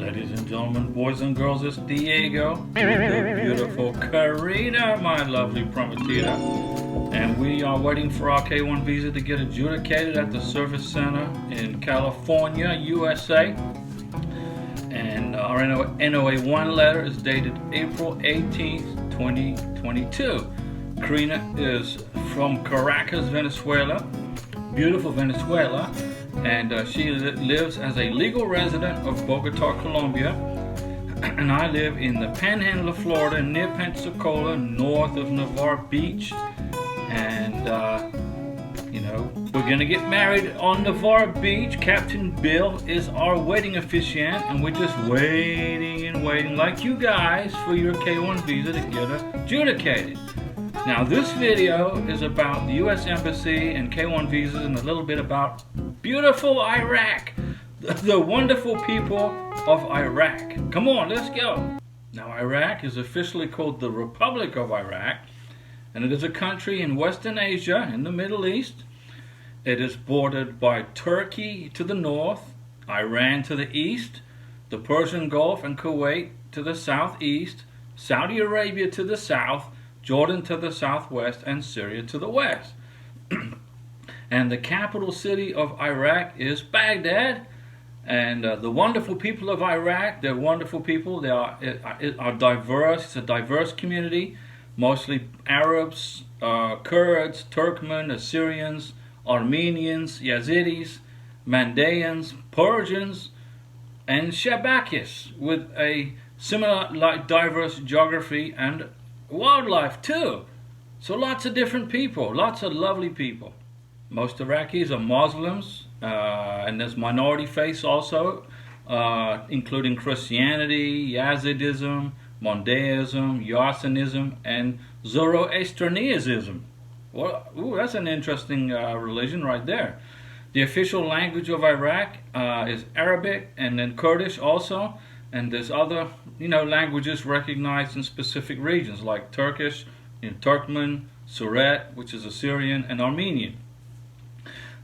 Ladies and gentlemen, boys and girls, it's Diego with the beautiful Karina, my lovely prometida. And we are waiting for our K1 visa to get adjudicated at the Service Center in California, USA. And our NOA-1 letter is dated April 18th, 2022. Karina is from Caracas, Venezuela, beautiful Venezuela. And she lives as a legal resident of Bogota, Colombia, and I live in the Panhandle of Florida, near Pensacola, north of Navarre Beach. And we're gonna get married on Navarre Beach. Captain Bill is our wedding officiant, and we're just waiting and waiting, like you guys, for your K1 visa to get adjudicated. Now, this video is about the U.S. Embassy and K1 visas, and a little bit about beautiful Iraq, the wonderful people of Iraq. Come on, let's go. Now, Iraq is officially called the Republic of Iraq, and it is a country in Western Asia, in the Middle East. It is bordered by Turkey to the north, Iran to the east, the Persian Gulf and Kuwait to the southeast, Saudi Arabia to the south, Jordan to the southwest, and Syria to the west. And the capital city of Iraq is Baghdad. And the wonderful people of Iraq, they're wonderful people. They are diverse. It's a diverse community, mostly Arabs, Kurds, Turkmen, Assyrians, Armenians, Yazidis, Mandaeans, Persians, and Shabakis, with a similar diverse geography and wildlife too. So lots of different people, lots of lovely people. Most Iraqis are Muslims, and there's minority faiths also, including Christianity, Yazidism, Mondaism, Yarsanism, and Zoroastrianism. Well, that's an interesting religion right there. The official language of Iraq is Arabic, and then Kurdish also. And there's other, languages recognized in specific regions like Turkish, Turkmen, Suret, which is Assyrian, and Armenian.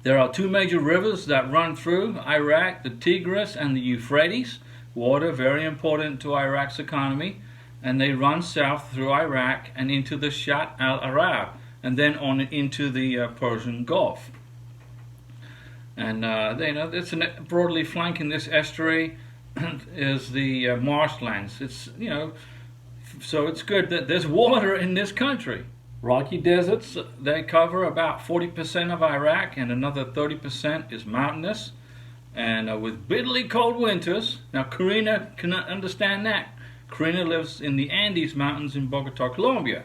There are two major rivers that run through Iraq, the Tigris and the Euphrates. Water, very important to Iraq's economy. And they run south through Iraq and into the Shat al-Arab, and then on into the Persian Gulf. And it's broadly flanking this estuary is the marshlands. It's so it's good that there's water in this country. Rocky deserts, they cover about 40% of Iraq, and another 30% is mountainous, and with bitterly cold winters. Now, Karina can understand that. Karina lives in the Andes Mountains in Bogota, Colombia.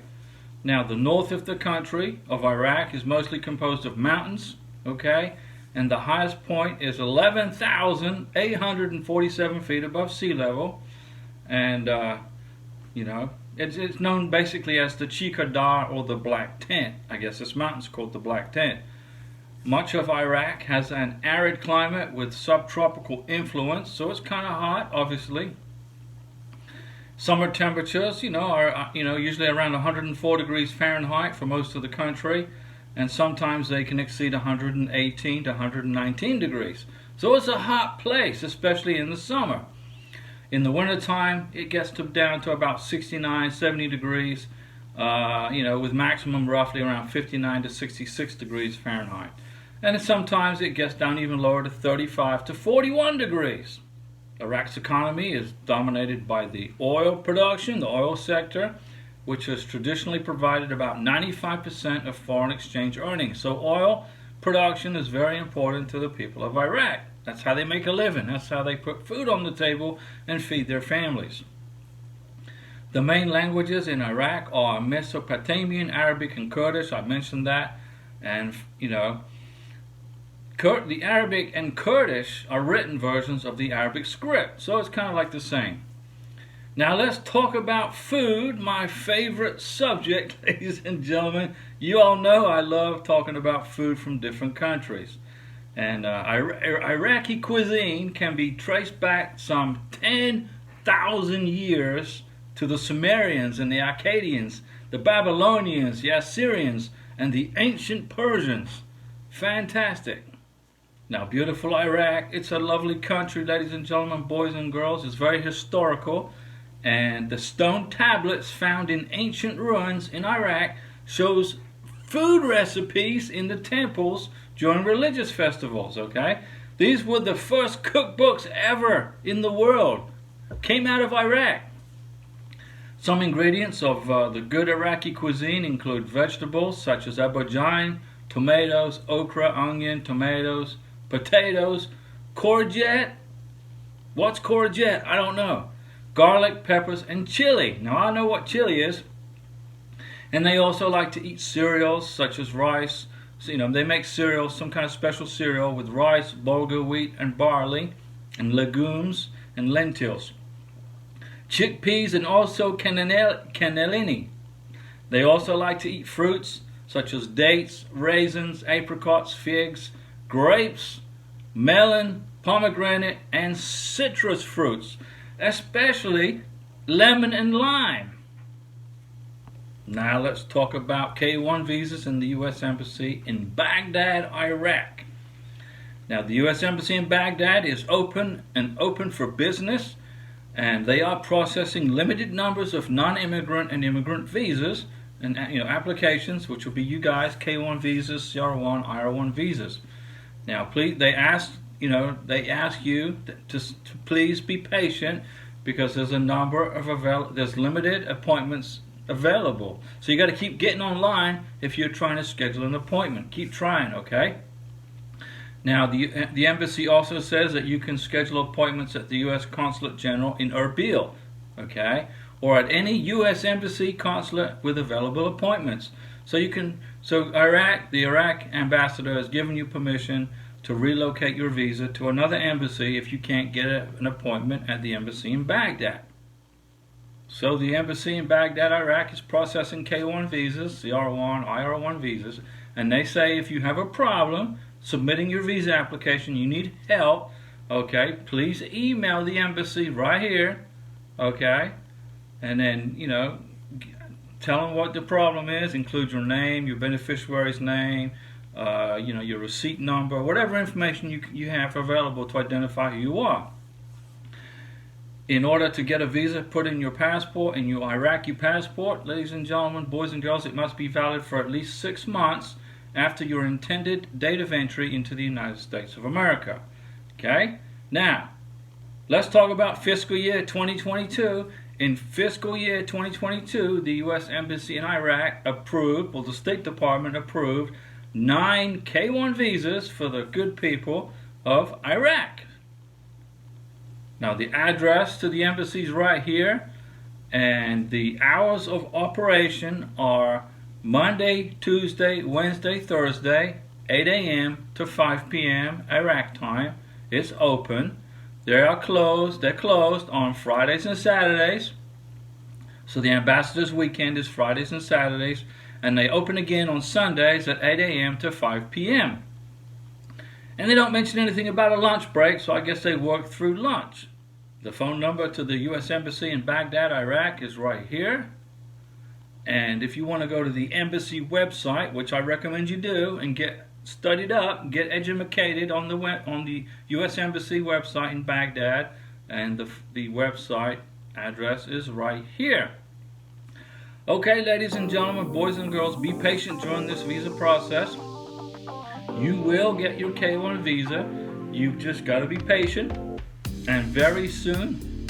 Now, the north of the country of Iraq is mostly composed of mountains, okay? And the highest point is 11,847 feet above sea level. And, it's known basically as the Chikadar, or the Black Tent. I guess this mountain's called the Black Tent. Much of Iraq has an arid climate with subtropical influence, so it's kind of hot, obviously. Summer temperatures, are usually around 104 degrees Fahrenheit for most of the country. And sometimes they can exceed 118 to 119 degrees. So it's a hot place, especially in the summer. In the wintertime, it gets down to about 69, 70 degrees, with maximum roughly around 59 to 66 degrees Fahrenheit. And sometimes it gets down even lower to 35 to 41 degrees. Iraq's economy is dominated by the oil production, the oil sector, which has traditionally provided about 95% of foreign exchange earnings. So oil production is very important to the people of Iraq. That's how they make a living. That's how they put food on the table and feed their families. The main languages in Iraq are Mesopotamian, Arabic, and Kurdish. I mentioned that. And, the Arabic and Kurdish are written versions of the Arabic script. So it's kind of like the same. Now let's talk about food, my favorite subject, ladies and gentlemen. You all know I love talking about food from different countries. And Iraqi cuisine can be traced back some 10,000 years to the Sumerians and the Akkadians, the Babylonians, the Assyrians, and the ancient Persians. Fantastic. Now, beautiful Iraq, it's a lovely country, ladies and gentlemen, boys and girls. It's very historical, and the stone tablets found in ancient ruins in Iraq shows food recipes in the temples during religious festivals, okay? These were the first cookbooks ever in the world. Came out of Iraq. Some ingredients of the good Iraqi cuisine include vegetables such as aubergine, tomatoes, okra, onion, tomatoes, potatoes, courgette. What's courgette? I don't know. Garlic, peppers, and chili. Now I know what chili is. And they also like to eat cereals such as rice. So, they make cereals, some kind of special cereal with rice, bulgur wheat, and barley, and legumes and lentils. Chickpeas and also cannellini. They also like to eat fruits such as dates, raisins, apricots, figs, grapes, melon, pomegranate, and citrus fruits, especially lemon and lime. Now let's talk about K-1 visas in the U.S. Embassy in Baghdad, Iraq. Now the U.S. Embassy in Baghdad is open for business, and they are processing limited numbers of non-immigrant and immigrant visas and applications, which will be you guys, K-1 visas, CR1, IR1 visas. Now, please, they ask you to please be patient because there's a number of there's limited appointments available. So you got to keep getting online if you're trying to schedule an appointment. Keep trying, okay? Now, the embassy also says that you can schedule appointments at the U.S. Consulate General in Erbil, okay, or at any U.S. Embassy consulate with available appointments. So the Iraq ambassador has given you permission to relocate your visa to another embassy if you can't get an appointment at the embassy in Baghdad. So the embassy in Baghdad, Iraq is processing K-1 visas, CR1, IR1 visas, and they say if you have a problem submitting your visa application, you need help, okay, please email the embassy right here, okay, and then, tell them what the problem is, include your name, your beneficiary's name, your receipt number, whatever information you have available to identify who you are. In order to get a visa put in your passport, in your Iraqi passport, ladies and gentlemen, boys and girls, it must be valid for at least 6 months after your intended date of entry into the United States of America. Okay? Now, let's talk about fiscal year 2022. In fiscal year 2022, the U.S. Embassy in Iraq the State Department approved 9 K-1 visas for the good people of Iraq. Now, the address to the embassy is right here, and the hours of operation are Monday, Tuesday, Wednesday, Thursday, 8 a.m. to 5 p.m. Iraq time. It's open. They're closed on Fridays and Saturdays. So the ambassador's weekend is Fridays and Saturdays, and they open again on Sundays at 8 a.m. to 5 p.m. And they don't mention anything about a lunch break, so I guess they work through lunch. The phone number to the U.S. Embassy in Baghdad, Iraq is right here. And if you want to go to the embassy website, which I recommend you do, and get studied up, get educated on the U.S. Embassy website in Baghdad, and the website address is right here. Okay, ladies and gentlemen, boys and girls, be patient during this visa process. You will get your K-1 visa. You've just got to be patient, and very soon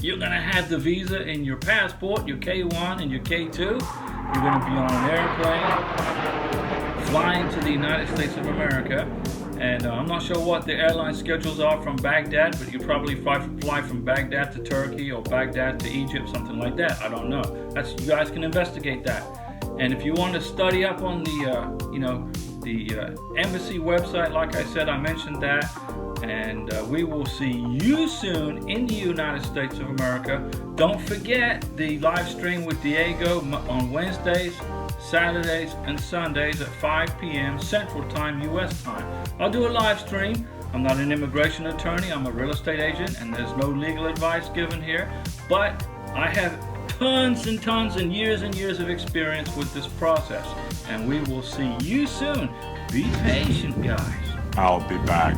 you're going to have the visa in your passport, your K-1 and your K-2. You're going to be on an airplane flying to the United States of America. And I'm not sure what the airline schedules are from Baghdad, but you probably fly from Baghdad to Turkey or Baghdad to Egypt, something like that. I don't know. You guys can investigate that. And if you want to study up on the embassy website, like I said, I mentioned that. And we will see you soon in the United States of America. Don't forget the live stream with Diego on Wednesdays, Saturdays, and Sundays at 5 p.m. Central Time, U.S. time. I'll do a live stream. I'm not an immigration attorney. I'm a real estate agent, and there's no legal advice given here. But I have tons and tons and years of experience with this process. And we will see you soon. Be patient, guys. I'll be back.